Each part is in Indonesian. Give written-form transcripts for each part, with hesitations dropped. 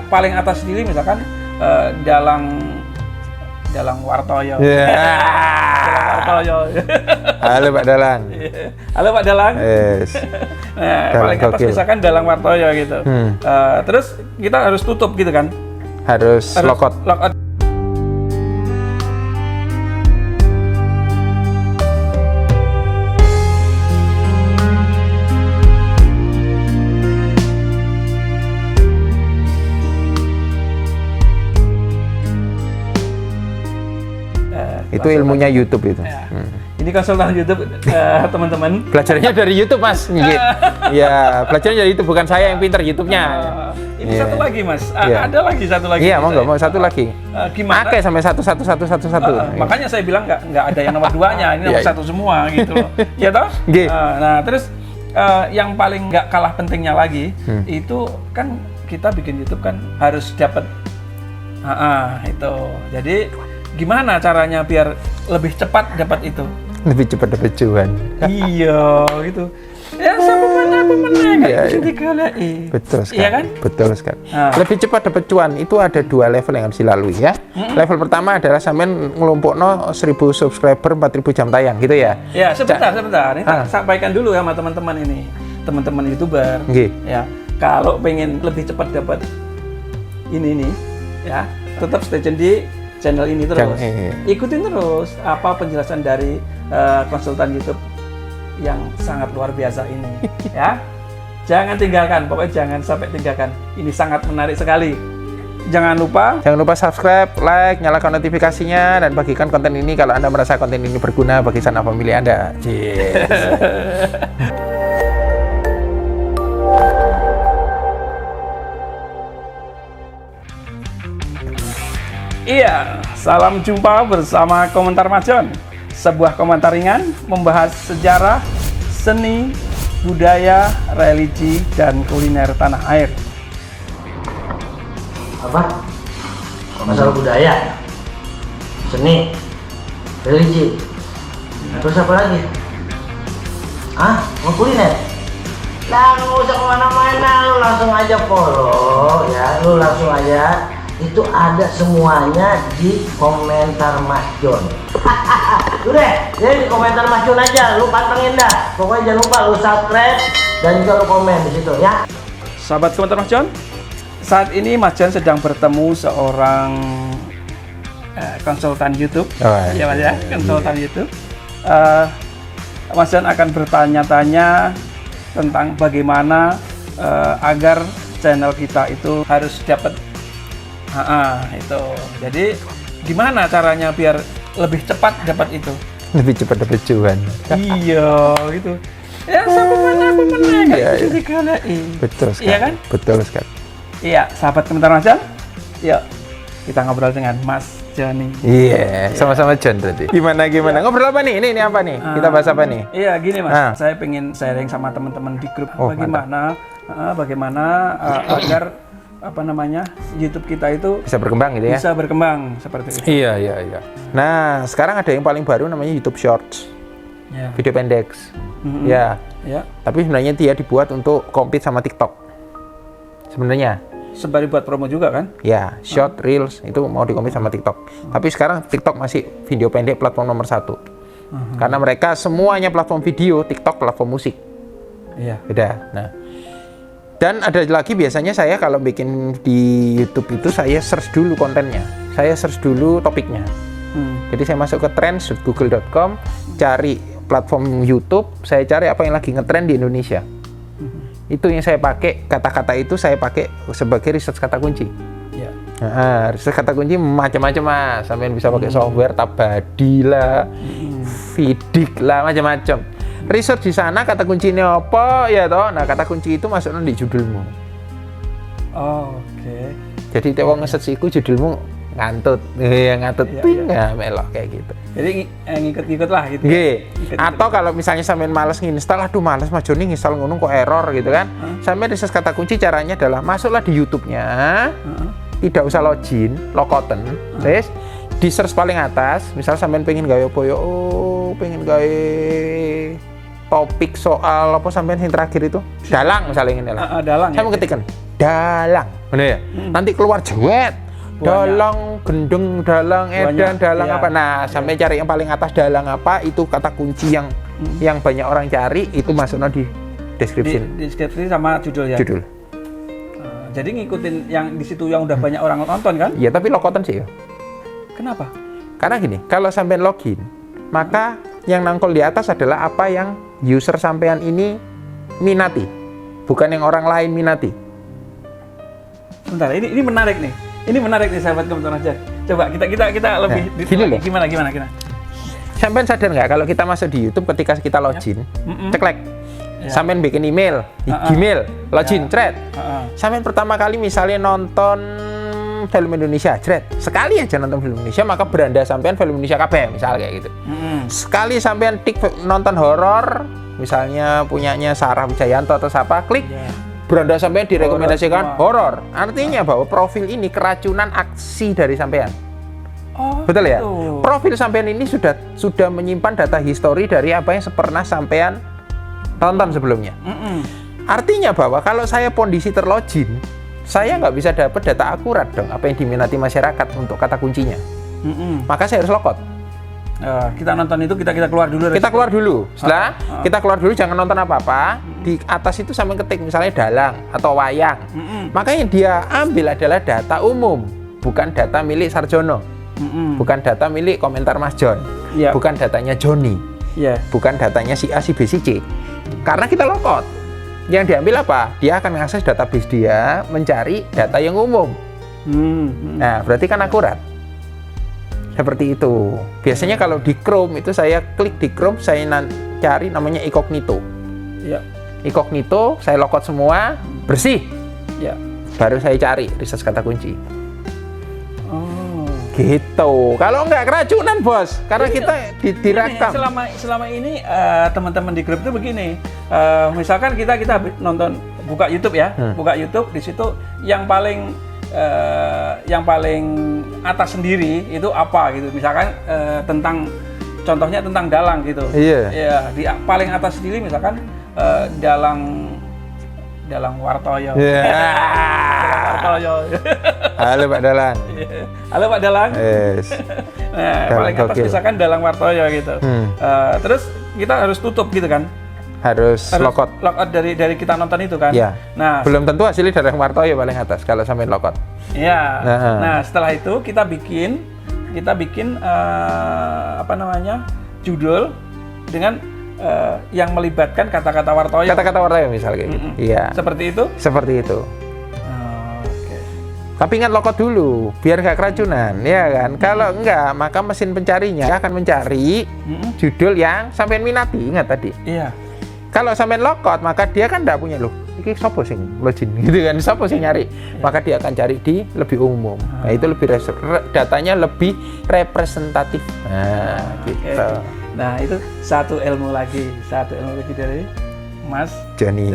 paling atas sendiri misalkan Dalang Wartoyo. Dalang Wartoyo. Halo Pak Dalang. Halo Pak Dalang. Yes. Nah, paling atas misalkan Dalang Wartoyo gitu. Terus kita harus tutup gitu kan? Harus lockout. Itu ilmunya YouTube itu. Ya. Ini konsultan YouTube teman-teman. Belajarnya dari YouTube Mas. Iya, belajarnya dari YouTube, bukan saya yang pinter YouTube-nya. Ini satu lagi Mas. Ada lagi satu lagi. Iya, mau satu lagi. Gimana? Pakai sampai satu. Makanya saya bilang nggak ada yang nomor 2-nya, ini nomor 1 semua gitu loh. Ya toh? Nah, terus yang paling nggak kalah pentingnya lagi itu kan kita bikin YouTube kan harus dapat itu. Jadi gimana caranya biar lebih cepat dapat itu? Lebih cepat dapat cuan. Iya, gitu. Ya sama mana ya, digalai. Betul sekali. Iya kan? Betul sekali. Lebih cepat dapat cuan itu ada 2 level yang harus dilalui ya. Level pertama adalah sampean ngelompokno 1000 subscriber 4000 jam tayang gitu ya. Ya, sebentar. Ini sampaikan dulu ya sama teman-teman ini. Teman-teman YouTuber. Ya, kalau pengen lebih cepat dapat ini ya, tetap stay tune di channel ini terus. Ikutin terus apa penjelasan dari konsultan YouTube yang sangat luar biasa ini ya. Jangan tinggalkan, pokoknya jangan sampai tinggalkan. Ini sangat menarik sekali. Jangan lupa subscribe, like, nyalakan notifikasinya, dan bagikan konten ini kalau Anda merasa konten ini berguna bagi sanak famili Anda. Iya, salam jumpa bersama Komentar Majon. Sebuah komentar ringan membahas sejarah, seni, budaya, religi, dan kuliner tanah air. Apa? Masalah budaya, seni, religi, terus apa lagi? Mau kuliner? Lah, nggak usah kemana-mana, lu langsung aja follow ya, lu langsung aja. Itu ada semuanya di Komentar Mas Jon. Udah, jadi di Komentar Mas Jon aja, lu pantengin dah. Pokoknya jangan lupa lu subscribe dan juga lu komen di situ ya. Sahabat Komentar Mas Jon, saat ini Mas Jon sedang bertemu seorang konsultan YouTube. Ya Mas ya, konsultan YouTube. Mas Jon akan bertanya-tanya tentang bagaimana agar channel kita itu harus dapat itu. Jadi gimana caranya biar lebih cepat dapat itu? Lebih cepat dapat cuan. Iya, gitu. Ya sama mana gitu digalai. Betul sekali. Iya kan? Betul sekali. Iya, sahabat Komentar Mas Jon. Yuk, kita ngobrol dengan Mas Joni. Iya, sama-sama John berarti. Gimana? Ngobrol apa nih? Ini apa nih? Kita bahas apa nih? Iya, gini Mas. Saya pengen sharing sama teman-teman di grup bagaimana agar YouTube kita itu bisa berkembang gitu ya? Bisa berkembang seperti itu. Iya. Nah, sekarang ada yang paling baru namanya YouTube Shorts. Video pendek. Ya. Tapi sebenarnya dia dibuat untuk compete sama TikTok. Sebenarnya. Sembari buat promo juga kan? Ya, short, reels itu mau di-compete sama TikTok. Tapi sekarang TikTok masih video pendek platform nomor 1. Karena mereka semuanya platform video, TikTok platform musik. Iya. Beda. Nah. Dan ada lagi biasanya saya kalau bikin di YouTube itu saya search dulu kontennya, saya search dulu topiknya. Jadi saya masuk ke trends.google.com, cari platform YouTube, saya cari apa yang lagi ngetrend di Indonesia. Itu yang saya pakai, kata-kata itu saya pakai sebagai research kata kunci. Research kata kunci macam-macam Mas, sampean bisa pakai software Tabadi lah, Vidik lah, macam-macam. Research di sana kata kuncinya apa ya toh. Nah, kata kunci itu masuknya di judulmu. Oke. Jadi tewong nge-search iku judulmu ngantut. Iya, melok kayak gitu. Jadi ngikut-ngikut lah gitu. Atau kalau misalnya sampean males nginstal, aduh males Mas Joni nginstal ngono kok error gitu kan. Sampean research kata kunci caranya adalah masuklah di YouTube-nya. Tidak usah login, logouten. Terus di search paling atas, misal sampean pengen gawe apa ya? Pengen gawe topik soal apa sampean yang terakhir itu? Dalang misalnya ingin dalang. Dalang. Saya mau ketikkan dalang. Bener ya? Nanti keluar jewet, dalang, gendeng, dalang, edan, dalang apa. Nah, sampai cari yang paling atas dalang apa, itu kata kunci yang banyak orang cari, itu masuknya di description. Di deskripsi sama judul ya? Judul. Jadi ngikutin yang di situ yang udah banyak orang nonton kan? Iya, tapi lokotan sih ya. Kenapa? Karena gini, kalau sampean login, maka yang nangkol di atas adalah apa yang user sampean ini minati, bukan yang orang lain minati. Sebentar, ini menarik nih. Ini menarik nih sahabat komentar aja. Coba kita lebih gini loh. Gimana? Sampean sadar nggak kalau kita masuk di YouTube ketika kita login, ceklek, sampean bikin email, Gmail, login, thread. Sampean pertama kali misalnya nonton film Indonesia, sekali aja nonton film Indonesia, maka beranda sampean film Indonesia KB, misalnya kayak gitu. Sekali sampean tik nonton horor, misalnya punyanya Sarah Wijayanto atau siapa, klik, beranda sampean direkomendasikan horor. Artinya bahwa profil ini keracunan aksi dari sampean. Betul ya? Profil sampean ini sudah menyimpan data histori dari apa yang pernah sampean tonton sebelumnya. Artinya bahwa kalau saya kondisi terlogin, saya nggak bisa dapat data akurat dong apa yang diminati masyarakat untuk kata kuncinya. Maka saya harus logout. Kita nonton itu kita keluar dulu. Kita keluar dulu. Setelah kita keluar dulu, jangan nonton apa-apa. Di atas itu sampai ketik misalnya dalang atau wayang. Maka yang dia ambil adalah data umum, bukan data milik Sarjono, bukan data milik komentar Mas John, bukan datanya Joni, bukan datanya si A, si B, si C. Karena kita logout. Yang diambil apa? Dia akan mengakses database dia, mencari data yang umum. Nah, berarti kan akurat. Seperti itu. Biasanya kalau di Chrome itu saya klik di Chrome, saya cari namanya incognito. Incognito, saya logout semua, bersih. Baru saya cari research kata kunci. Gitu. Kalau enggak keracunan, Bos. Karena kita direkam. Selama ini teman-teman di grup itu begini. Misalkan kita nonton buka YouTube ya, buka YouTube, di situ yang paling atas sendiri itu apa gitu. Misalkan contohnya tentang dalang gitu. Ya, di paling atas sendiri misalkan dalang Wartoyo. Dalang Wartoyo. Halo Pak Dalang. Halo Pak Dalang. Yes. Nah, paling atas misalkan Dalang Wartoyo gitu. Terus kita harus tutup gitu kan? Harus logout dari kita nonton itu kan? Ya. Nah, belum tentu hasilnya Dalang Wartoyo paling atas kalau sampai logout. Iya. Nah, setelah itu kita bikin judul dengan yang melibatkan kata-kata Wartoyo. Kata-kata Wartoyo misalnya kayak gitu. Iya. Seperti itu? Seperti itu. Tapi ingat logout dulu, biar nggak keracunan, ya kan? Kalau enggak, maka mesin pencarinya akan mencari judul yang sampean minati. Ingat tadi. Iya. Kalau sampean logout, maka dia kan nggak punya loh. Ini sopo sing login gitu kan? Sopo sing nyari? Maka dia akan cari di lebih umum. Nah, itu lebih datanya lebih representatif. Nah, gitu. Nah, itu satu ilmu lagi dari Mas Joni.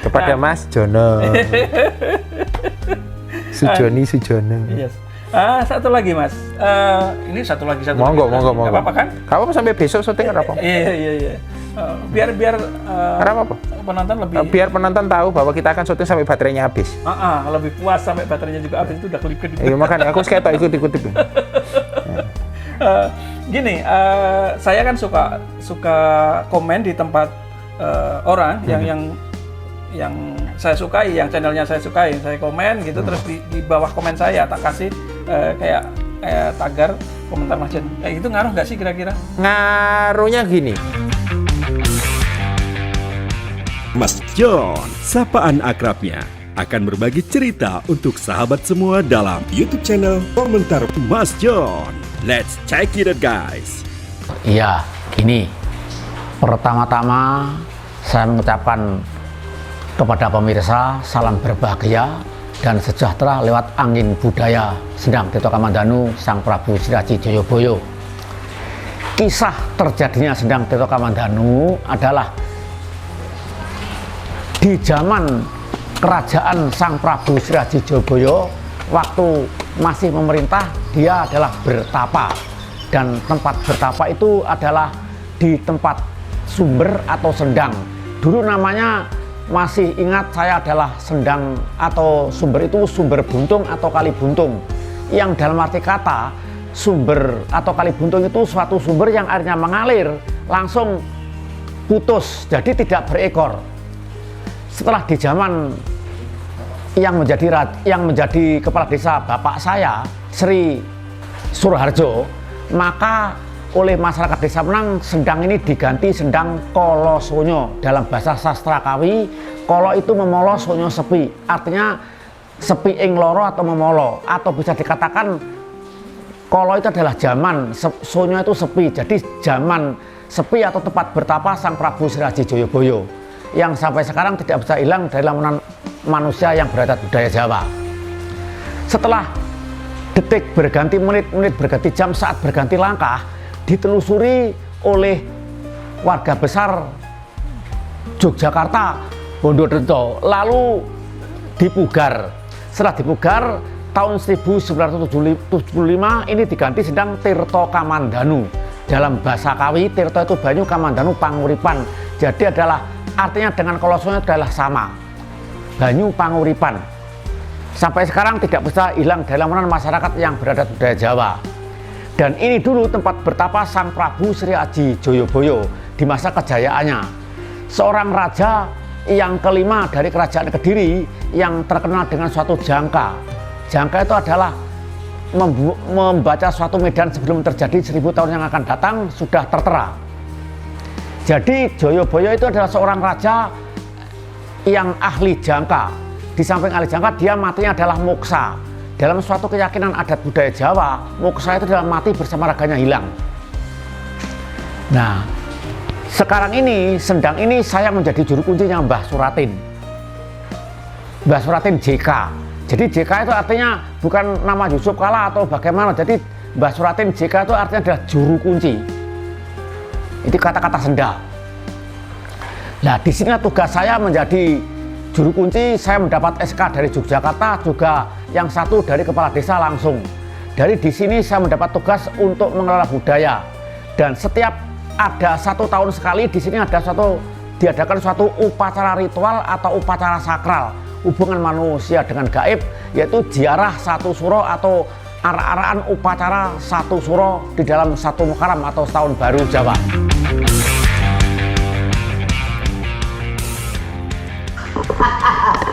Kepada Mas Jono. Sujono. Yes. Satu lagi Mas. Ini satu lagi. Monggo. Gak apa-apa kan? Gak apa-apa sampai besok syuting apa? Iya. Biar apa? Penonton lebih. Biar penonton tahu bahwa kita akan syuting sampai baterainya habis. Lebih puas sampai baterainya juga habis, itu udah kelipet. Iya, makanya aku seketok ikut. Gini, saya kan suka komen di tempat orang yang saya sukai, yang channelnya saya sukai, saya komen gitu, terus di bawah komen saya tak kasih kayak tagar komentar Mas John. Itu ngaruh nggak sih kira-kira? Ngaruhnya gini. Mas John, sapaan akrabnya, akan berbagi cerita untuk sahabat semua dalam YouTube channel Komentar Mas John. Let's check it out, guys. Iya, gini. Pertama-tama saya mengucapkan kepada pemirsa salam berbahagia dan sejahtera lewat angin budaya Sendang Tito Kamandanu Sang Prabu Siraji Joyoboyo. Kisah terjadinya Sendang Tito Kamandanu adalah di zaman kerajaan Sang Prabu Siraji Joyoboyo, waktu masih memerintah, dia adalah bertapa, dan tempat bertapa itu adalah di tempat sumber atau sendang. Dulu namanya masih ingat saya adalah sendang atau sumber itu sumber buntung atau kali buntung, yang dalam arti kata sumber atau kali buntung itu suatu sumber yang airnya mengalir langsung putus, jadi tidak berekor. Setelah di zaman yang menjadi kepala desa bapak saya, Sri Surharjo, maka oleh masyarakat desa Menang sendang ini diganti sendang kolo sonyo. Dalam bahasa sastra Kawi, kolo itu memolo, sonyo sepi, artinya sepi ing loro atau memolo, atau bisa dikatakan kolo itu adalah zaman, sonyo itu sepi, jadi zaman sepi atau tempat bertapa Sang Prabu Sri Haji Joyoboyo yang sampai sekarang tidak bisa hilang dari lamunan manusia yang beradat budaya Jawa. Setelah detik berganti menit, menit berganti jam, saat berganti langkah, ditelusuri oleh warga besar Yogyakarta, Bondoderto, lalu dipugar. Setelah dipugar, tahun 1975 ini diganti sendang Tirto Kamandanu. Dalam bahasa Kawi, Tirto itu banyu, Kamandanu panguripan. Jadi adalah artinya dengan kolosonnya adalah sama, banyu panguripan. Sampai sekarang tidak bisa hilang dari lamunan masyarakat yang beradat budaya Jawa. Dan ini dulu tempat bertapa Sang Prabu Sri Haji Joyoboyo di masa kejayaannya. Seorang raja yang kelima dari kerajaan Kediri yang terkenal dengan suatu jangka. Jangka itu adalah membaca suatu medan sebelum terjadi 1000 tahun yang akan datang sudah tertera. Jadi Joyoboyo itu adalah seorang raja yang ahli jangka. Di samping ahli jangka, dia matinya adalah moksa. Dalam suatu keyakinan adat budaya Jawa, moksa itu adalah mati bersama raganya hilang. Nah, sekarang ini sendang ini saya menjadi juru kuncinya Mbah Suratin. Mbah Suratin JK. Jadi JK itu artinya bukan nama Yusuf Kala atau bagaimana. Jadi Mbah Suratin JK itu artinya adalah juru kunci. Itu kata-kata Senda. Nah, di sini tugas saya menjadi juru kunci. Saya mendapat SK dari Yogyakarta, juga yang satu dari kepala desa langsung. Dari di sini saya mendapat tugas untuk mengelola budaya. Dan setiap ada 1 tahun sekali di sini diadakan suatu upacara ritual atau upacara sakral hubungan manusia dengan gaib, yaitu ziarah satu suro atau arak-arakan upacara satu suro di dalam satu Muharram atau tahun baru Jawa.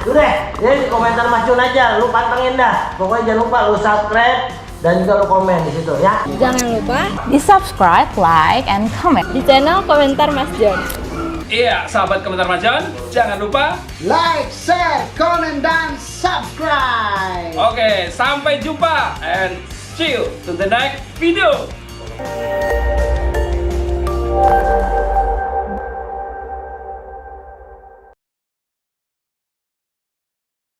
Udah, jadi di komentar Mas Jun aja, lu pantengin dah. Pokoknya jangan lupa lu subscribe dan juga lu komen di situ ya. Jangan lupa di subscribe, like, and comment di channel Komentar Mas Jon. Iya, sahabat Komentar Mas Jon, jangan lupa like, share, comment, dan subscribe. Oke, sampai jumpa and see you to the next video.